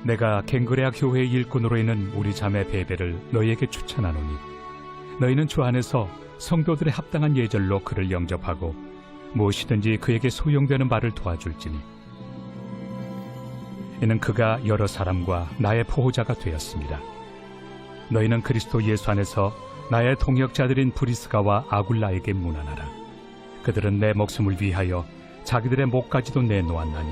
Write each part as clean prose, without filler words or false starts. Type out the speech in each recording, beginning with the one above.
내가 갱그레아 교회의 일꾼으로 있는 우리 자매 베베를 너희에게 추천하노니 너희는 주 안에서 성도들의 합당한 예절로 그를 영접하고 무엇이든지 그에게 소용되는 바를 도와줄지니 이는 그가 여러 사람과 나의 보호자가 되었습니다. 너희는 그리스도 예수 안에서 나의 동역자들인 브리스가와 아굴라에게 문안하라. 그들은 내 목숨을 위하여 자기들의 목까지도 내놓았나니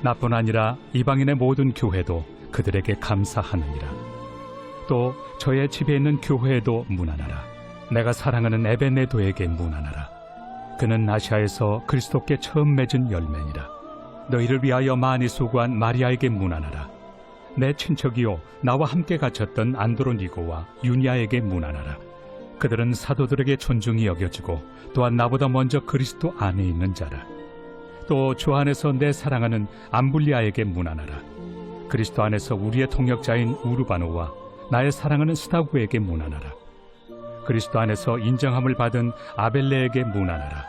나뿐 아니라 이방인의 모든 교회도 그들에게 감사하느니라. 또 저의 집에 있는 교회에도 문안하라. 내가 사랑하는 에베네도에게 문안하라. 그는 아시아에서 그리스도께 처음 맺은 열매니라. 너희를 위하여 많이 수고한 마리아에게 문안하라. 내 친척이요 나와 함께 갇혔던 안드로니고와 유니아에게 문안하라. 그들은 사도들에게 존중이 여겨지고 또한 나보다 먼저 그리스도 안에 있는 자라. 또 주 안에서 내 사랑하는 암블리아에게 문안하라. 그리스도 안에서 우리의 동역자인 우르바노와 나의 사랑하는 스타구에게 문안하라. 그리스도 안에서 인정함을 받은 아벨레에게 문안하라.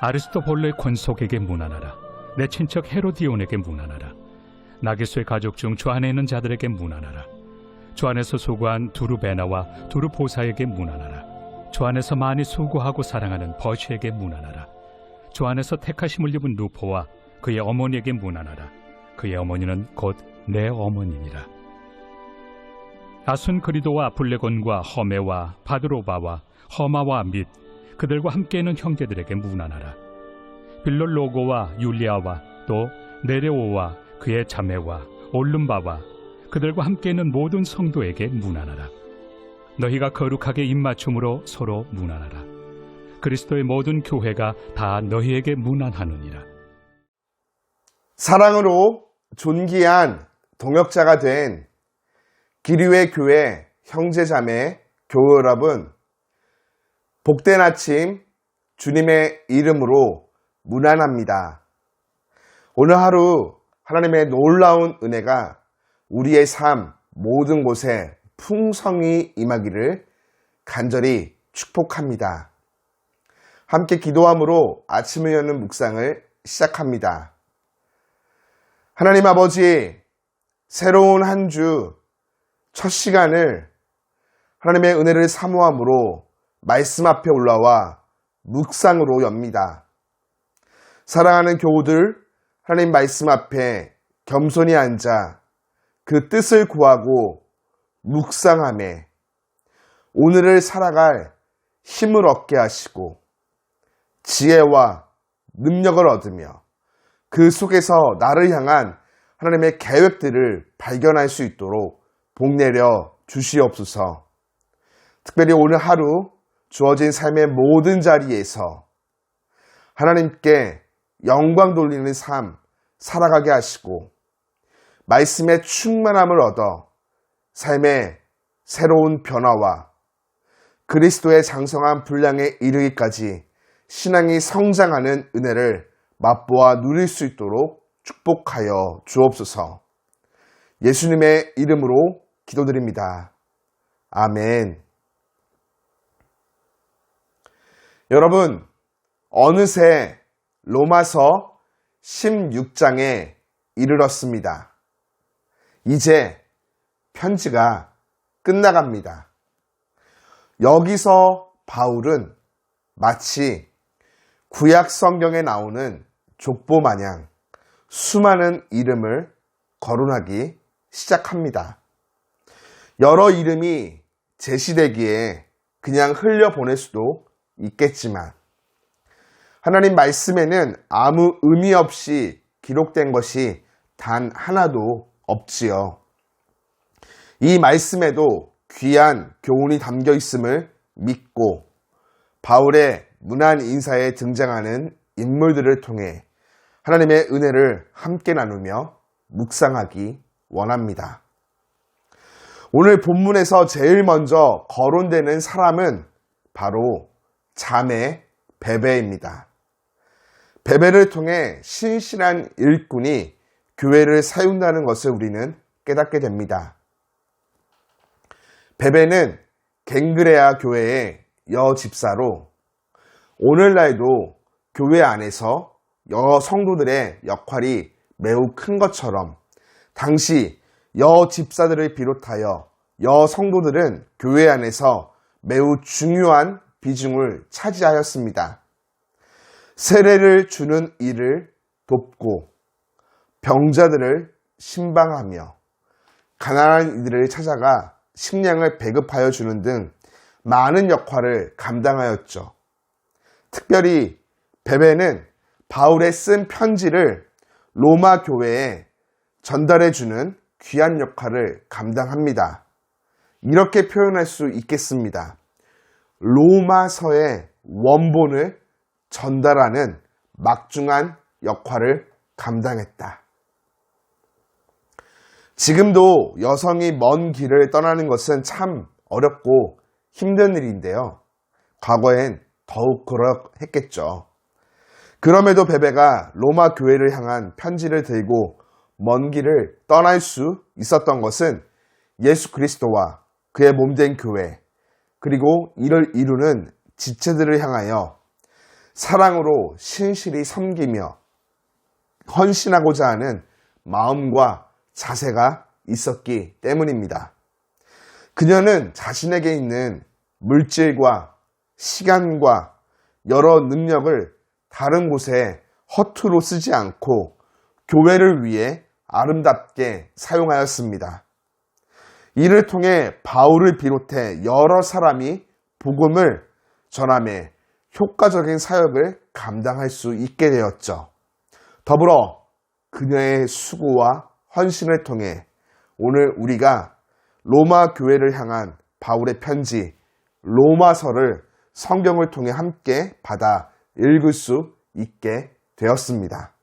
아리스토볼로의 권속에게 문안하라. 내 친척 헤로디온에게 문안하라. 나게수의 가족 중 주 안에 있는 자들에게 문안하라. 주 안에서 수고한 두루베나와 두루보사에게 문안하라. 주 안에서 많이 수고하고 사랑하는 버시에게 문안하라. 주 안에서 택하심을 입은 루포와 그의 어머니에게 문안하라. 그의 어머니는 곧 내 어머니니라. 아순그리도와 블레곤과 허메와 바드로바와 허마와 및 그들과 함께 있는 형제들에게 문안하라. 빌롤로고와 율리아와 또 네레오와 그의 자매와 올름바와 그들과 함께 있는 모든 성도에게 문안하라. 너희가 거룩하게 입맞춤으로 서로 문안하라. 그리스도의 모든 교회가 다 너희에게 문안하느니라. 사랑으로 존귀한 동역자가 된 기류의 교회 형제자매 교회 여러분, 복된 아침 주님의 이름으로 문안합니다. 오늘 하루 하나님의 놀라운 은혜가 우리의 삶 모든 곳에 풍성히 임하기를 간절히 축복합니다. 함께 기도함으로 아침을 여는 묵상을 시작합니다. 하나님 아버지, 새로운 한 주 첫 시간을 하나님의 은혜를 사모함으로 말씀 앞에 올라와 묵상으로 엽니다. 사랑하는 교우들, 하나님 말씀 앞에 겸손히 앉아 그 뜻을 구하고 묵상하며 오늘을 살아갈 힘을 얻게 하시고 지혜와 능력을 얻으며 그 속에서 나를 향한 하나님의 계획들을 발견할 수 있도록 복내려 주시옵소서. 특별히 오늘 하루 주어진 삶의 모든 자리에서 하나님께 영광 돌리는 삶 살아가게 하시고 말씀의 충만함을 얻어 삶의 새로운 변화와 그리스도의 장성한 분량에 이르기까지 신앙이 성장하는 은혜를 맛보아 누릴 수 있도록 축복하여 주옵소서. 예수님의 이름으로 기도드립니다. 아멘. 여러분, 어느새 로마서 16장에 이르렀습니다. 이제 편지가 끝나갑니다. 여기서 바울은 마치 구약 성경에 나오는 족보 마냥 수많은 이름을 거론하기 시작합니다. 여러 이름이 제시되기에 그냥 흘려보낼 수도 있겠지만 하나님 말씀에는 아무 의미 없이 기록된 것이 단 하나도 없지요. 이 말씀에도 귀한 교훈이 담겨 있음을 믿고 바울의 문안 인사에 등장하는 인물들을 통해 하나님의 은혜를 함께 나누며 묵상하기 원합니다. 오늘 본문에서 제일 먼저 거론되는 사람은 바로 자매 베베입니다. 베베를 통해 신실한 일꾼이 교회를 세운다는 것을 우리는 깨닫게 됩니다. 베베는 갱그레아 교회의 여집사로 오늘날도 교회 안에서 여성도들의 역할이 매우 큰 것처럼 당시 여 집사들을 비롯하여 여 성도들은 교회 안에서 매우 중요한 비중을 차지하였습니다. 세례를 주는 일을 돕고 병자들을 신방하며 가난한 이들을 찾아가 식량을 배급하여 주는 등 많은 역할을 감당하였죠. 특별히 베베는 바울의 쓴 편지를 로마 교회에 전달해 주는 귀한 역할을 감당합니다. 이렇게 표현할 수 있겠습니다. 로마서의 원본을 전달하는 막중한 역할을 감당했다. 지금도 여성이 먼 길을 떠나는 것은 참 어렵고 힘든 일인데요. 과거엔 더욱 그러했겠죠. 그럼에도 베베가 로마 교회를 향한 편지를 들고 먼 길을 떠날 수 있었던 것은 예수 그리스도와 그의 몸된 교회, 그리고 이를 이루는 지체들을 향하여 사랑으로 신실히 섬기며 헌신하고자 하는 마음과 자세가 있었기 때문입니다. 그녀는 자신에게 있는 물질과 시간과 여러 능력을 다른 곳에 허투루 쓰지 않고 교회를 위해 아름답게 사용하였습니다. 이를 통해 바울을 비롯해 여러 사람이 복음을 전함에 효과적인 사역을 감당할 수 있게 되었죠. 더불어 그녀의 수고와 헌신을 통해 오늘 우리가 로마 교회를 향한 바울의 편지 로마서를 성경을 통해 함께 받아 읽을 수 있게 되었습니다.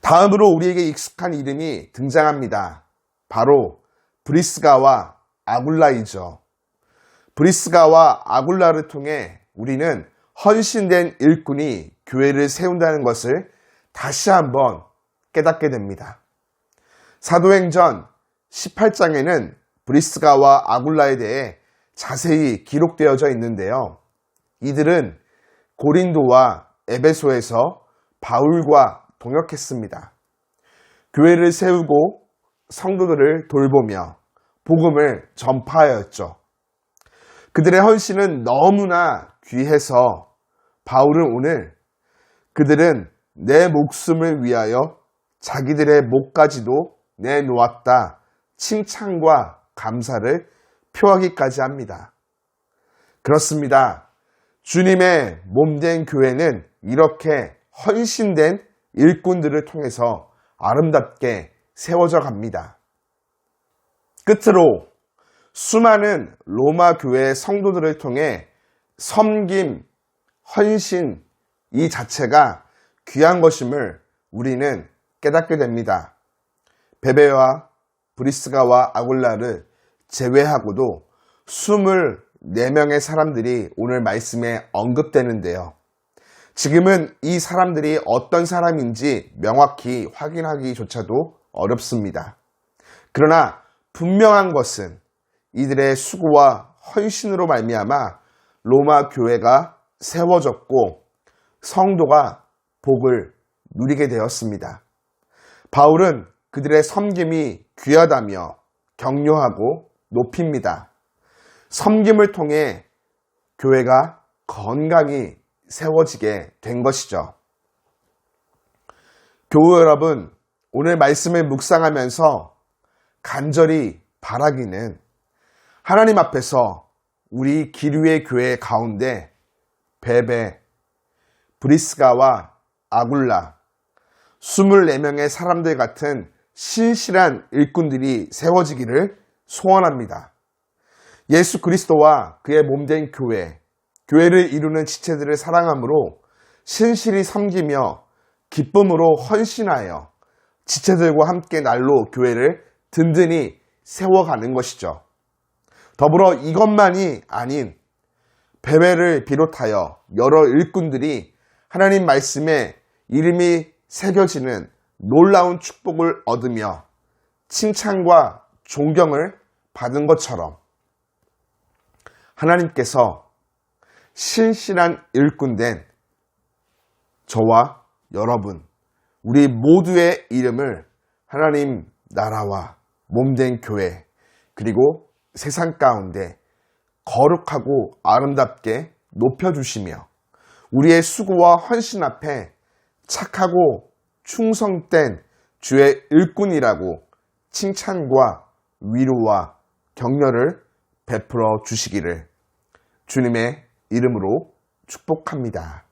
다음으로 우리에게 익숙한 이름이 등장합니다. 바로 브리스가와 아굴라이죠. 브리스가와 아굴라를 통해 우리는 헌신된 일꾼이 교회를 세운다는 것을 다시 한번 깨닫게 됩니다. 사도행전 18장에는 브리스가와 아굴라에 대해 자세히 기록되어져 있는데요. 이들은 고린도와 에베소에서 바울과 동역했습니다. 교회를 세우고 성도들을 돌보며 복음을 전파하였죠. 그들의 헌신은 너무나 귀해서 바울은 오늘 그들은 내 목숨을 위하여 자기들의 목까지도 내놓았다 칭찬과 감사를 표하기까지 합니다. 그렇습니다. 주님의 몸된 교회는 이렇게 헌신된 일꾼들을 통해서 아름답게 세워져 갑니다. 끝으로 수많은 로마 교회의 성도들을 통해 섬김, 헌신 이 자체가 귀한 것임을 우리는 깨닫게 됩니다. 베베와 브리스가와 아굴라를 제외하고도 24명의 사람들이 오늘 말씀에 언급되는데요. 지금은 이 사람들이 어떤 사람인지 명확히 확인하기조차도 어렵습니다. 그러나 분명한 것은 이들의 수고와 헌신으로 말미암아 로마 교회가 세워졌고 성도가 복을 누리게 되었습니다. 바울은 그들의 섬김이 귀하다며 격려하고 높입니다. 섬김을 통해 교회가 건강히 세워지게 된 것이죠. 교우 여러분, 오늘 말씀을 묵상하면서 간절히 바라기는 하나님 앞에서 우리 기류의 교회 가운데 베베, 브리스가와 아굴라, 24명의 사람들 같은 신실한 일꾼들이 세워지기를 소원합니다. 예수 그리스도와 그의 몸된 교회를 이루는 지체들을 사랑함으로 신실히 섬기며 기쁨으로 헌신하여 지체들과 함께 날로 교회를 든든히 세워가는 것이죠. 더불어 이것만이 아닌 베베를 비롯하여 여러 일꾼들이 하나님 말씀에 이름이 새겨지는 놀라운 축복을 얻으며 칭찬과 존경을 받은 것처럼 하나님께서 신실한 일꾼된 저와 여러분, 우리 모두의 이름을 하나님 나라와 몸된 교회, 그리고 세상 가운데 거룩하고 아름답게 높여주시며 우리의 수고와 헌신 앞에 착하고 충성된 주의 일꾼이라고 칭찬과 위로와 격려를 베풀어 주시기를 주님의 이름으로 축복합니다.